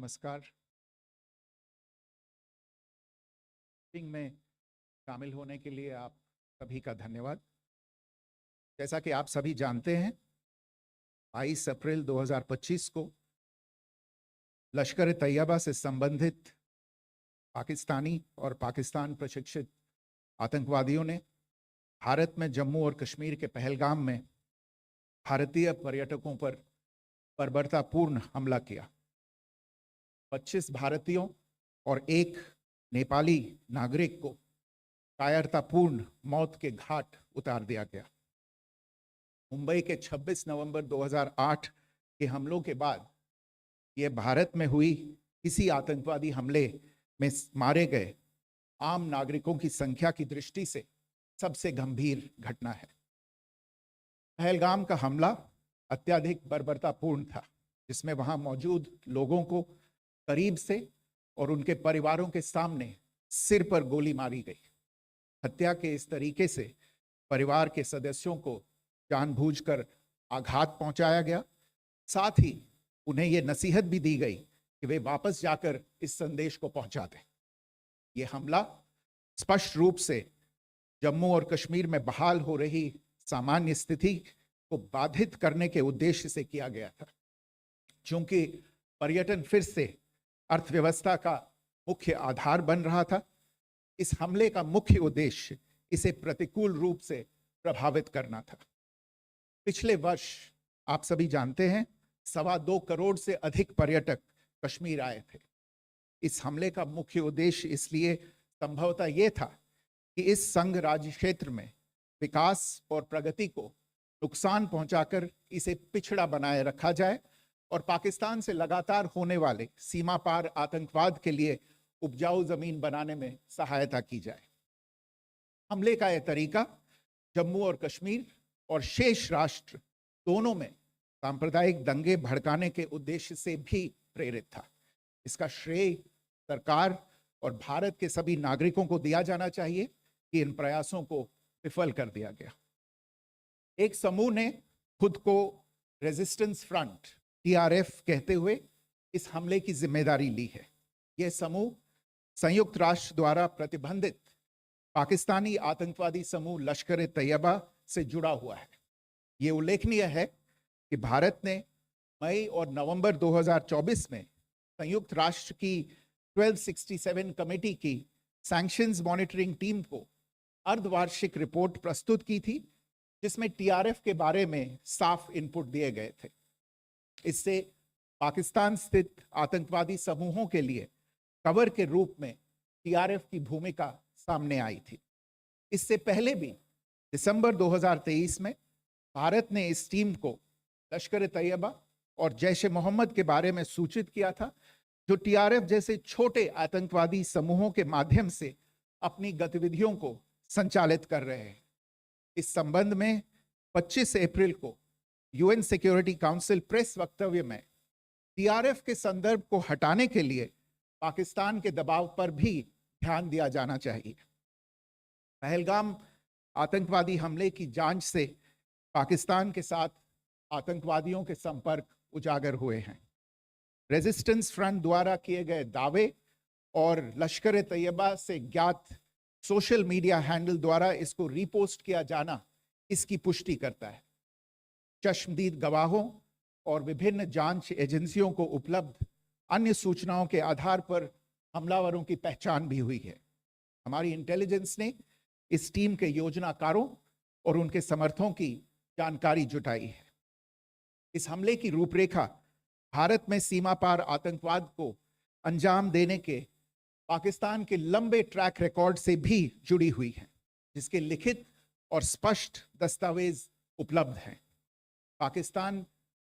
नमस्कार। मीटिंग में शामिल होने के लिए आप सभी का धन्यवाद। जैसा कि आप सभी जानते हैं, 22 अप्रैल 2025 को लश्कर तैयबा से संबंधित पाकिस्तानी और पाकिस्तान प्रशिक्षित आतंकवादियों ने भारत में जम्मू और कश्मीर के पहलगाम में भारतीय पर्यटकों पर बर्बरतापूर्ण हमला किया। 25 भारतीयों और एक नेपाली नागरिक को कायरतापूर्ण मौत के घाट उतार दिया गया। मुंबई के 26 नवंबर 2008 के हमलों के बाद यह भारत में हुई किसी आतंकवादी हमले में मारे गए आम नागरिकों की संख्या की दृष्टि से सबसे गंभीर घटना है। पहलगाम का हमला अत्यधिक बर्बरतापूर्ण था, जिसमें वहां मौजूद लोगों को करीब से और उनके परिवारों के सामने सिर पर गोली मारी गई। हत्या के इस तरीके से परिवार के सदस्यों को जानबूझकर आघात पहुंचाया गया। साथ ही उन्हें यह नसीहत भी दी गई कि वे वापस जाकर इस संदेश को पहुंचा दें। यह हमला स्पष्ट रूप से जम्मू और कश्मीर में बहाल हो रही सामान्य स्थिति को बाधित करने के उद्देश्य से किया गया था। चूंकि पर्यटन फिर से अर्थव्यवस्था का मुख्य आधार बन रहा था, इस हमले का मुख्य उद्देश्य इसे प्रतिकूल रूप से प्रभावित करना था। पिछले वर्ष आप सभी जानते हैं 2.25 करोड़ से अधिक पर्यटक कश्मीर आए थे। इस हमले का मुख्य उद्देश्य इसलिए संभवतः यह था कि इस संघ राज्य क्षेत्र में विकास और प्रगति को नुकसान पहुंचाकर इसे पिछड़ा बनाए रखा जाए और पाकिस्तान से लगातार होने वाले सीमा पार आतंकवाद के लिए उपजाऊ जमीन बनाने में सहायता की जाए। हमले का यह तरीका जम्मू और कश्मीर और शेष राष्ट्र दोनों में सांप्रदायिक दंगे भड़काने के उद्देश्य से भी प्रेरित था। इसका श्रेय सरकार और भारत के सभी नागरिकों को दिया जाना चाहिए कि इन प्रयासों को विफल कर दिया गया। एक समूह ने खुद को रेजिस्टेंस फ्रंट TRF कहते हुए इस हमले की जिम्मेदारी ली है। यह समूह संयुक्त राष्ट्र द्वारा प्रतिबंधित पाकिस्तानी आतंकवादी समूह लश्कर तैयबा से जुड़ा हुआ है। यह उल्लेखनीय है कि भारत ने मई और नवंबर 2024 में संयुक्त राष्ट्र की 1267 कमेटी की सैंक्शंस मॉनिटरिंग टीम को अर्धवार्षिक रिपोर्ट प्रस्तुत की थी, जिसमें TRF के बारे में साफ इनपुट दिए गए थे। इससे पाकिस्तान स्थित आतंकवादी समूहों के लिए कवर के रूप में TRF की भूमिका सामने आई थी। इससे पहले भी दिसंबर 2023 में भारत ने इस टीम को लश्कर तैयबा और जैश ए मोहम्मद के बारे में सूचित किया था, जो TRF जैसे छोटे आतंकवादी समूहों के माध्यम से अपनी गतिविधियों को संचालित कर रहे हैं। इस संबंध में 25 अप्रैल को UN सिक्योरिटी काउंसिल प्रेस वक्तव्य में TRF के संदर्भ को हटाने के लिए पाकिस्तान के दबाव पर भी ध्यान दिया जाना चाहिए। पहलगाम आतंकवादी हमले की जांच से पाकिस्तान के साथ आतंकवादियों के संपर्क उजागर हुए हैं। रेजिस्टेंस फ्रंट द्वारा किए गए दावे और लश्कर तैयबा से ज्ञात सोशल मीडिया हैंडल द्वारा इसको रीपोस्ट किया जाना इसकी पुष्टि करता है। चश्मदीद गवाहों और विभिन्न जांच एजेंसियों को उपलब्ध अन्य सूचनाओं के आधार पर हमलावरों की पहचान भी हुई है। हमारी इंटेलिजेंस ने इस टीम के योजनाकारों और उनके समर्थकों की जानकारी जुटाई है। इस हमले की रूपरेखा भारत में सीमा पार आतंकवाद को अंजाम देने के पाकिस्तान के लंबे ट्रैक रिकॉर्ड से भी जुड़ी हुई है, जिसके लिखित और स्पष्ट दस्तावेज उपलब्ध हैं। पाकिस्तान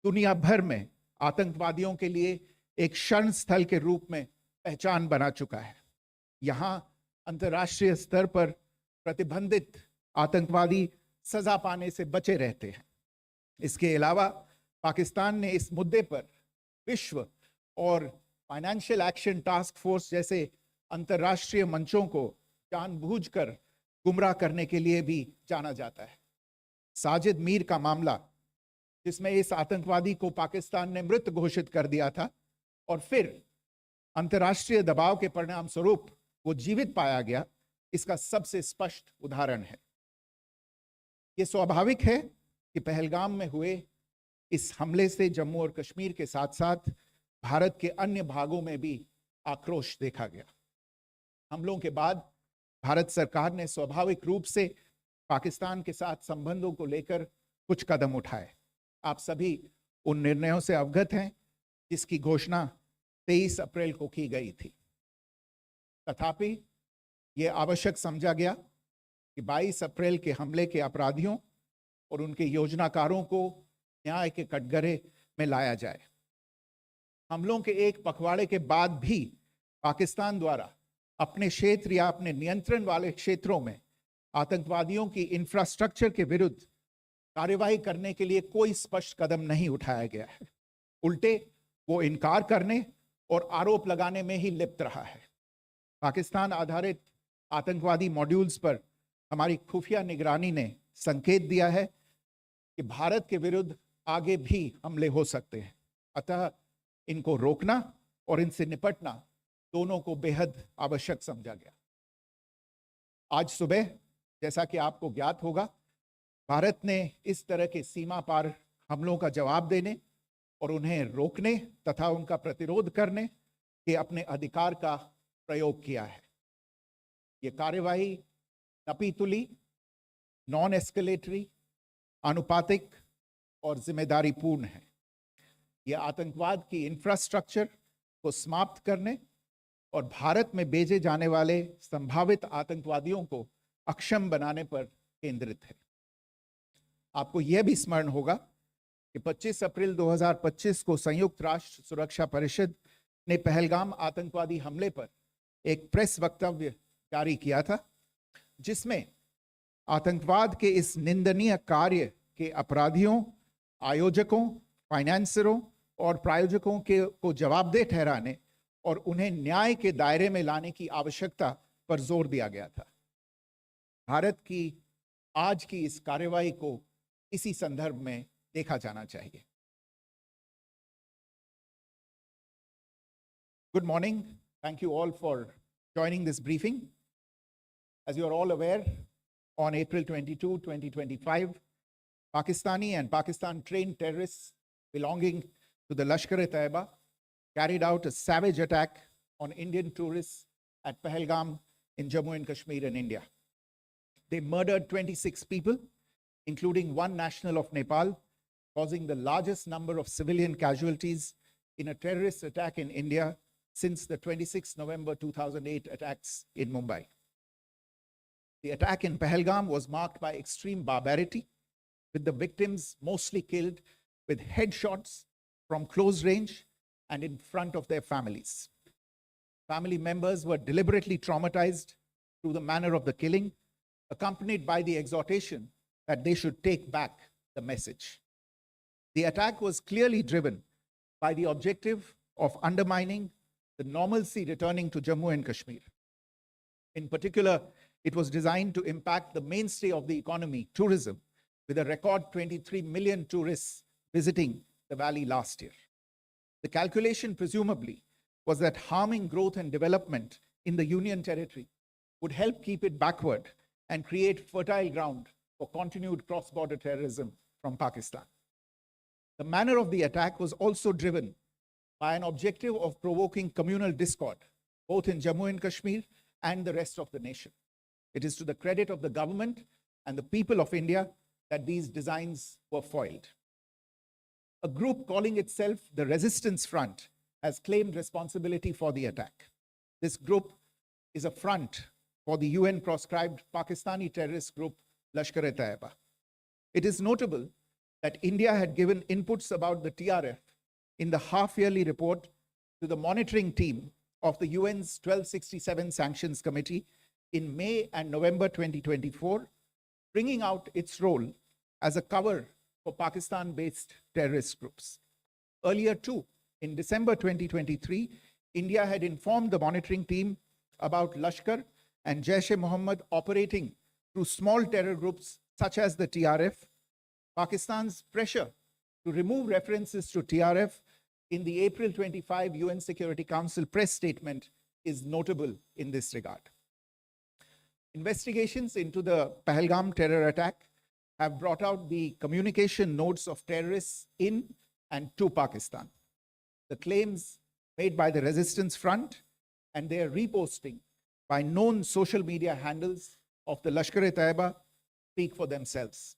दुनिया भर में आतंकवादियों के लिए एक शरण स्थल के रूप में पहचान बना चुका है। यहाँ अंतर्राष्ट्रीय स्तर पर प्रतिबंधित आतंकवादी सजा पाने से बचे रहते हैं। इसके अलावा पाकिस्तान ने इस मुद्दे पर विश्व और फाइनेंशियल एक्शन टास्क फोर्स जैसे अंतर्राष्ट्रीय मंचों को जानबूझकर गुमराह करने के लिए भी जाना जाता है। साजिद मीर का मामला, जिसमें इस आतंकवादी को पाकिस्तान ने मृत घोषित कर दिया था और फिर अंतर्राष्ट्रीय दबाव के परिणाम स्वरूप वो जीवित पाया गया, इसका सबसे स्पष्ट उदाहरण है। ये स्वाभाविक है कि पहलगाम में हुए इस हमले से जम्मू और कश्मीर के साथ साथ भारत के अन्य भागों में भी आक्रोश देखा गया। हमलों के बाद भारत सरकार ने स्वाभाविक रूप से पाकिस्तान के साथ संबंधों को लेकर कुछ कदम उठाए। आप सभी उन निर्णयों से अवगत हैं जिसकी घोषणा 23 अप्रैल को की गई थी। तथापि यह आवश्यक समझा गया कि 22 अप्रैल के हमले के अपराधियों और उनके योजनाकारों को न्याय के कटघरे में लाया जाए। हमलों के एक पखवाड़े के बाद भी पाकिस्तान द्वारा अपने क्षेत्र या अपने नियंत्रण वाले क्षेत्रों में आतंकवादियों की इंफ्रास्ट्रक्चर के विरुद्ध कार्यवाही करने के लिए कोई स्पष्ट कदम नहीं उठाया गया है। उल्टे वो इनकार करने और आरोप लगाने में ही लिप्त रहा है। पाकिस्तान आधारित आतंकवादी मॉड्यूल्स पर हमारी खुफिया निगरानी ने संकेत दिया है कि भारत के विरुद्ध आगे भी हमले हो सकते हैं। अतः इनको रोकना और इनसे निपटना दोनों को बेहद आवश्यक समझा गया। आज सुबह, जैसा कि आपको ज्ञात होगा, भारत ने इस तरह के सीमा पार हमलों का जवाब देने और उन्हें रोकने तथा उनका प्रतिरोध करने के अपने अधिकार का प्रयोग किया है। ये कार्यवाही नपीतुली, नॉन एस्केलेटरी, आनुपातिक और जिम्मेदारीपूर्ण है। यह आतंकवाद की इंफ्रास्ट्रक्चर को समाप्त करने और भारत में भेजे जाने वाले संभावित आतंकवादियों को अक्षम बनाने पर केंद्रित है। आपको यह भी स्मरण होगा कि 25 अप्रैल 2025 को संयुक्त राष्ट्र सुरक्षा परिषद ने पहलगाम आतंकवादी हमले पर एक प्रेस वक्तव्य जारी किया था, जिसमें आतंकवाद के इस निंदनीय कार्य के अपराधियों, आयोजकों, फाइनेंसरों और प्रायोजकों को जवाबदेह ठहराने और उन्हें न्याय के दायरे में लाने की आवश्यकता पर जोर दिया गया था। भारत की आज की इस कार्यवाही को इसी संदर्भ में देखा जाना चाहिए। Good morning. Thank you all for joining this briefing. As you are all aware, on April 22, 2025, Pakistani and Pakistan-trained terrorists belonging to the Lashkar-e-Taiba carried out a savage attack on Indian tourists at Pahalgam in Jammu and Kashmir in India. They murdered 26 people, including one national of Nepal, causing the largest number of civilian casualties in a terrorist attack in India since the 26 November 2008 attacks in Mumbai. The attack in Pahalgam was marked by extreme barbarity, with the victims mostly killed with headshots from close range and in front of their families. Family members were deliberately traumatized through the manner of the killing, accompanied by the exhortation that they should take back the message. The attack was clearly driven by the objective of undermining the normalcy returning to Jammu and Kashmir. In particular, it was designed to impact the mainstay of the economy, tourism, with a record 23 million tourists visiting the valley last year. The calculation, presumably, was that harming growth and development in the Union Territory would help keep it backward and create fertile ground for continued cross-border terrorism from Pakistan. The manner of the attack was also driven by an objective of provoking communal discord, both in Jammu and Kashmir and the rest of the nation. It is to the credit of the government and the people of India that these designs were foiled. A group calling itself the Resistance Front has claimed responsibility for the attack. This group is a front for the UN-proscribed Pakistani terrorist group Lashkar-e-Taiba. It is notable that India had given inputs about the TRF in the half-yearly report to the monitoring team of the UN's 1267 Sanctions Committee in May and November 2024, bringing out its role as a cover for Pakistan-based terrorist groups. Earlier too, in December 2023, India had informed the monitoring team about Lashkar and Jaish-e-Mohammed operating through small terror groups such as the TRF. Pakistan's pressure to remove references to TRF in the April 25 UN Security Council press statement is notable in this regard. Investigations into the Pahalgam terror attack have brought out the communication notes of terrorists in and to Pakistan. The claims made by the Resistance Front and their reposting by known social media handles of the Lashkar-e-Taiba speak for themselves.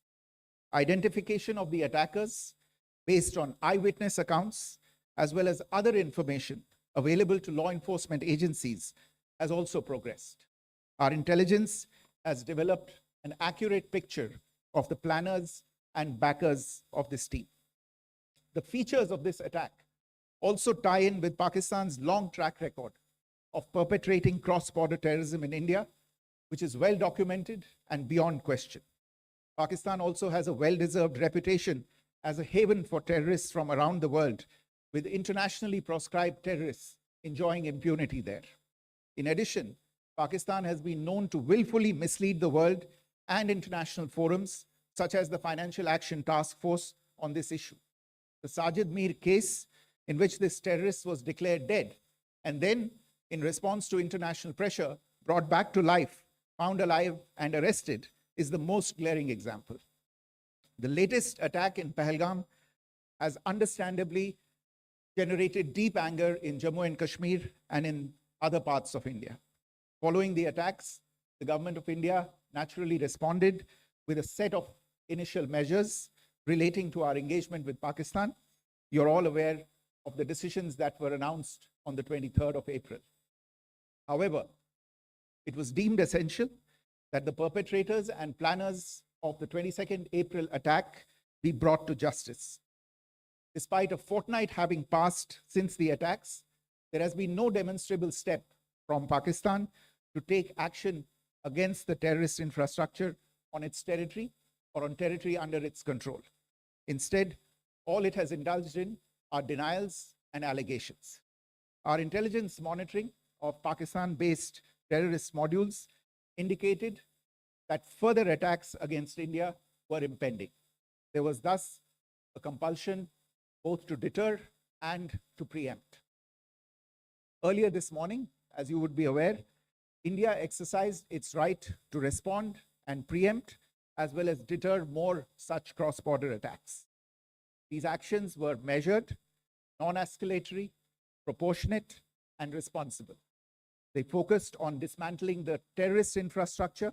Identification of the attackers based on eyewitness accounts as well as other information available to law enforcement agencies has also progressed. Our intelligence has developed an accurate picture of the planners and backers of this team. The features of this attack also tie in with Pakistan's long track record of perpetrating cross-border terrorism in India, which is well documented and beyond question. Pakistan also has a well-deserved reputation as a haven for terrorists from around the world, with internationally proscribed terrorists enjoying impunity there. In addition, Pakistan has been known to willfully mislead the world and international forums, such as the Financial Action Task Force, on this issue. The Sajid Mir case, in which this terrorist was declared dead and then, in response to international pressure, brought back to life, found alive and arrested, is the most glaring example. The latest attack in Pahalgam has understandably generated deep anger in Jammu and Kashmir and in other parts of India. Following the attacks, the government of India naturally responded with a set of initial measures relating to our engagement with Pakistan. You're all aware of the decisions that were announced on the 23rd of April. However, it was deemed essential that the perpetrators and planners of the 22nd April attack be brought to justice. Despite a fortnight having passed since the attacks, there has been no demonstrable step from Pakistan to take action against the terrorist infrastructure on its territory or on territory under its control. Instead, all it has indulged in are denials and allegations. Our intelligence monitoring of Pakistan-based terrorist modules indicated that further attacks against India were impending. There was thus a compulsion both to deter and to preempt. Earlier this morning, as you would be aware, India exercised its right to respond and preempt as well as deter more such cross-border attacks. These actions were measured, non-escalatory, proportionate, and responsible. They focused on dismantling the terrorist infrastructure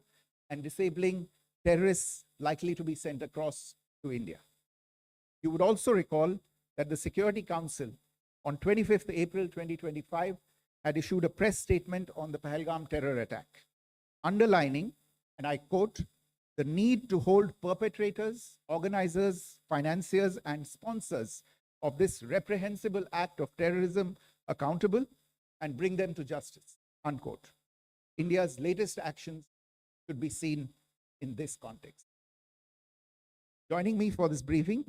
and disabling terrorists likely to be sent across to India. You would also recall that the Security Council on 25th April 2025 had issued a press statement on the Pahalgam terror attack, underlining, and I quote, the need to hold perpetrators, organizers, financiers, and sponsors of this reprehensible act of terrorism accountable and bring them to justice, unquote. India's latest actions should be seen in this context. Joining me for this briefing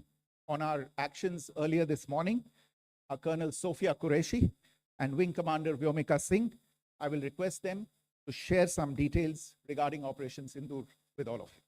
on our actions earlier this morning are Colonel Sophia Qureshi and Wing Commander Vyomika Singh. I will request them to share some details regarding Operation Sindoor with all of you.